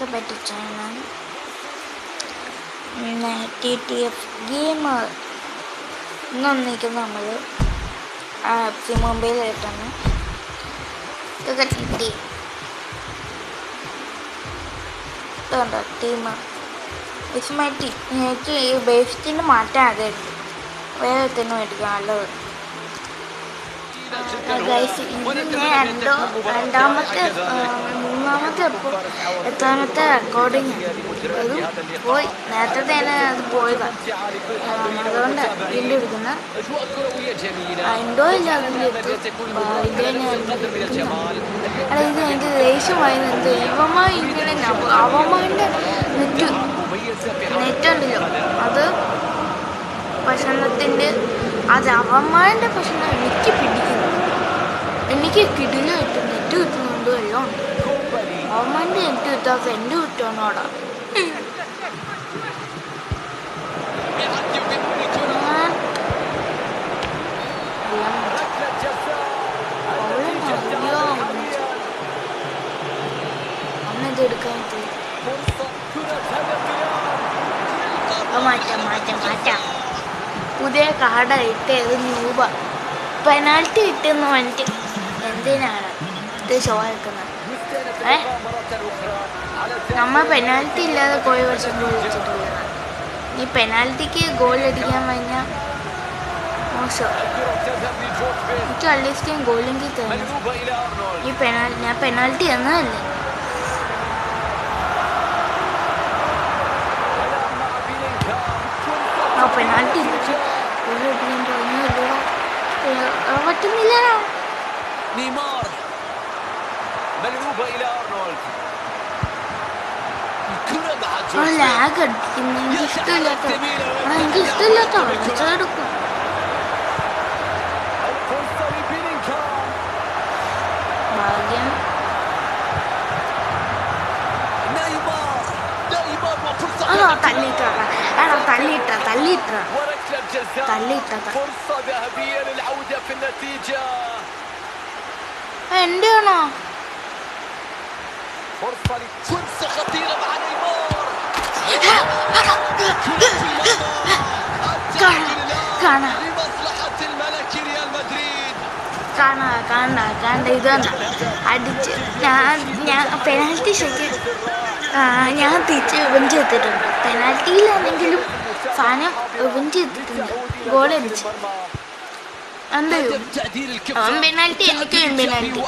രണ്ടാമത്തെ better channel TTF gamer. ഇന്നൊന്നിരിക്കും നമ്മൾ FC മൊബൈലായിട്ടാണ്. ഇതൊക്കെ ടീം ഇറ്റ്സ് മൈ ടീം. എനിക്ക് ഈ ബേസ്റ്റിന് മാറ്റാൻ അതായിട്ട് വേറെ തന്നെ മേടിക്കാം നല്ലത്. മൂന്നാമത്തെ എത്രാമത്തെ റെക്കോർഡിങ് അത് പോയി. നേരത്തെ തന്നെ അത് പോയതാണ്. അതുകൊണ്ട് വീണ്ടും എടുക്കുന്ന ഇൻഡോ ഇല്ല. ഇത് എനിക്ക് ദേഷ്യമായിരുന്നത് ഇവന്മാർ ഇങ്ങനെ അവന്മാരുടെ നെറ്റുണ്ടല്ലോ അത് ഭക്ഷണത്തിൻ്റെ അത് അവന്മാരുടെ ഭക്ഷണം എനിക്ക് പിടിക്കുന്നു. എനിക്ക് കിടിലും കിട്ടും, നെറ്റ് കിട്ടുന്നുണ്ടോ എല്ലാം ഉണ്ട്. അവന്മാരുടെ നെറ്റ് കിട്ടാത്ത എൻ്റെ കിട്ടുവാണോടാ. അന്നെടുക്കാൻ മാറ്റാം പുതിയ കാർഡ് ഇട്ടത് രൂപ പെനാൽറ്റി കിട്ടുന്ന വേണ്ടിട്ട് എന്തിനാണ് ഇത് ഷോ ആക്കുന്നത്? നമ്മൾ പെനാൽറ്റി ഇല്ലാതെ പോയ വർഷം വിളിച്ചിട്ടുള്ളതാണ്. ഈ പെനാൽറ്റിക്ക് ഗോൾ അടിക്കാൻ കഴിഞ്ഞാൽ മോശം. എനിക്ക് അറ്റ്ലീസ്റ്റ് ഗോളെങ്കിൽ തരണം. ഞാൻ പെനാൽറ്റി എന്നതല്ലേ. പെനാൽറ്റി പറ്റുന്നില്ല. ലാഗ് അടിക്കുന്നു. എനിക്ക് ഇഷ്ടമില്ലാത്ത എടുക്കും. ഭാഗ്യം. എന്റെ ആണോ? കാണണ്ട ഇത് അടിച്ച് ഞാൻ പെനാൽറ്റി ശരിക്കും ഞാൻ തിരിച്ച് റിവഞ്ച് എടുത്തിട്ടുണ്ട്. പെനാൽറ്റിയിലാണെങ്കിലും സാധനം റിവഞ്ച് എടുത്തിട്ടുണ്ട്. ഗോളടിച്ച് എന്ത് അവൻ പെനാൽറ്റി എനിക്ക് പെനാൽറ്റി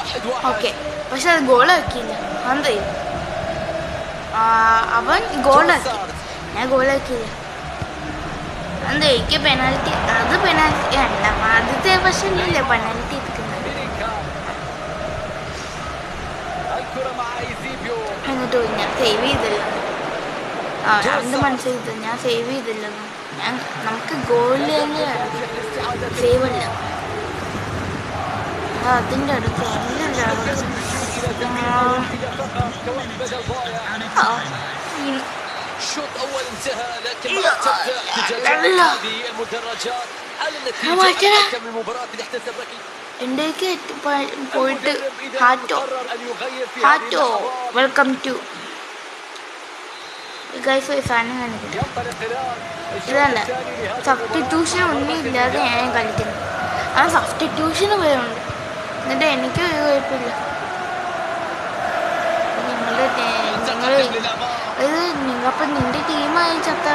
ഓക്കെ, പക്ഷെ അത് ഗോളാക്കിയില്ല. എന്ത് അവൻ ഗോളാക്കി, ഞാൻ ഗോളാക്കിയില്ല. എന്ത് എനിക്ക് പെനാൽറ്റി അത് പെനാൽറ്റി അല്ല. ആദ്യത്തെ വർഷമല്ലേ പെനാൽറ്റി എടുക്കുന്നത്. എന്നിട്ട് ഞാൻ സേവ് ചെയ്തില്ല. അവൻ്റെ മനസ്സിൽ ഞാൻ സേവ് ചെയ്തില്ലെന്ന്. നമുക്ക് ഗോളിൽ സേവ് അല്ല. അതിൻ്റെ അടുത്ത് എൻ്റെയൊക്കെ പോയിട്ട് ഹാറ്റോ വെൽക്കം ടു ഗൈസ്. ഒരു സാധനം കാണിക്കില്ല. ഇതല്ല സബ്സ്റ്റിറ്റ്യൂഷൻ ഒന്നും ഇല്ലാതെ ഞാൻ കളിക്കുന്നത്. ആ സബ്സ്റ്റിറ്റ്യൂഷന് വരുന്നുണ്ട്. എന്നിട്ട് എനിക്ക് ഒരു കുഴപ്പമില്ല. അപ്പം നിന്റെ ടീമായി ചത്ത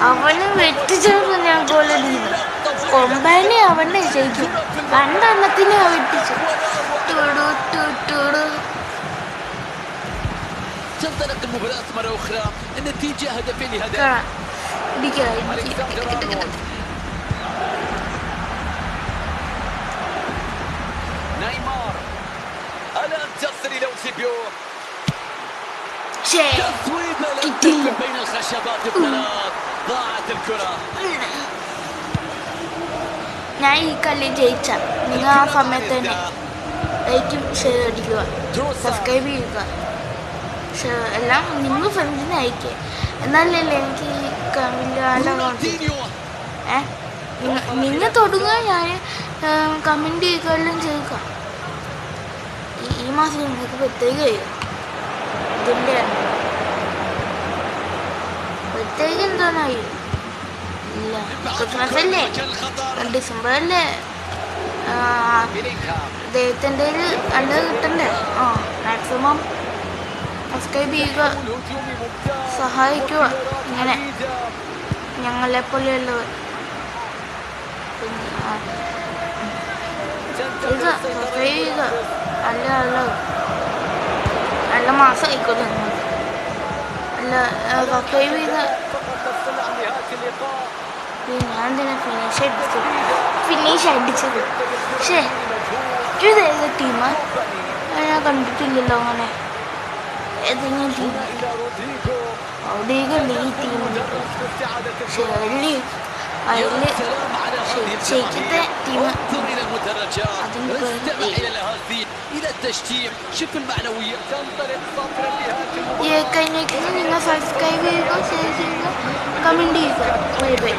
അവന് വെട്ടിച്ചപ്പോൾ ഞാൻ ഗോളടിക്കുന്നു. കൊമ്പാനെ അവനെ ശരിക്കും രണ്ടെണ്ണത്തിനെ വെട്ടിച്ചു. ഞാൻ ഈ കളി ജയിച്ച നിങ്ങൾ ആ സമയത്ത് തന്നെ ലൈക്കും ഷെയർ അടിക്കുക, സബ്സ്ക്രൈബ് ചെയ്യുക, എല്ലാം നിങ്ങൾ ഫ്രണ്ട്സിനെ അയക്കുക. എന്നാലല്ലേ എനിക്ക് ഈ കമ്മിൻ്റെ നിങ്ങൾ തൊടുക, ഞാൻ കമൻറ്റ് ചെയ്യുക എല്ലാം ചെയ്യുക. ഈ മാസം നിങ്ങൾക്ക് പ്രത്യേക ചെയ്യുക. ഇതിൻ്റെ പ്രത്യേക എന്താണായി ഇല്ല, ക്രിസ്മസ് അല്ലേ, ഡിസംബർ അല്ലേ, ദൈവത്തിൻ്റെ അല്ല കിട്ടണ്ടേ. മാക്സിമം സബ്സ്ക്രൈബ് ചെയ്യുക, സഹായിക്കുക. ഇങ്ങനെ ഞങ്ങളെപ്പോലെയുള്ളവർ ഇത് സബ്സ്ക്രൈബ് ചെയ്യുക. നല്ല മാസം ആയിക്കോട്ടെ നിങ്ങൾ. അല്ല സബ്സ്ക്രൈബ് ചെയ്ത ഞാൻ തന്നെ ഫിനിഷ് അടിച്ചത്. പക്ഷേ ഇതേത് ടീമാ ഞാൻ കണ്ടിട്ടില്ലല്ലോ അങ്ങനെ ഏതെങ്കിലും ടീം. അവിടെയൊക്കെ ഈ ടീമുണ്ട്. പക്ഷെ അതിൽ ശരിക്കത്തെ ടീം കഴിഞ്ഞേക്കുന്നത് നിങ്ങൾ സബ്സ്ക്രൈബ് ചെയ്യുക, ഷെയർ ചെയ്യുക, കമൻറ്റ് ചെയ്യുക. Bye bye.